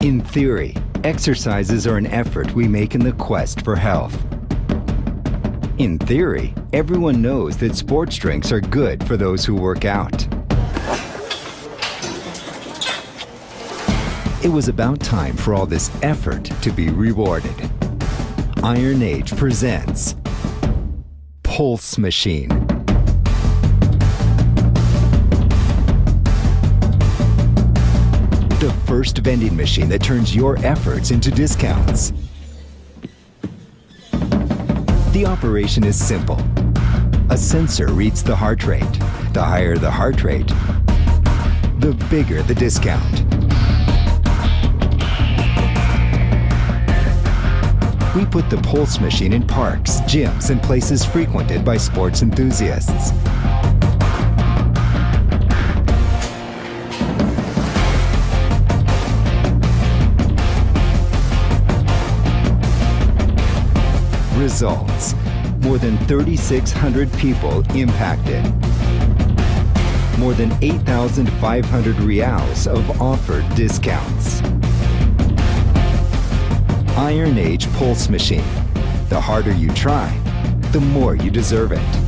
In theory, exercises are an effort we make in the quest for health. In theory, everyone knows that sports drinks are good for those who work out. It was about time for all this effort to be rewarded. Iron Age presents Pulse Machine. The first vending machine that turns your efforts into discounts. The operation is simple. A sensor reads the heart rate. The higher the heart rate, the bigger the discount. We put the Pulse machine in parks, gyms, and places frequented by sports enthusiasts. Results: more than 3,600 people impacted. More than 8,500 reals of offered discounts. Iron Age Pulse Machine. The harder you try, the more you deserve it.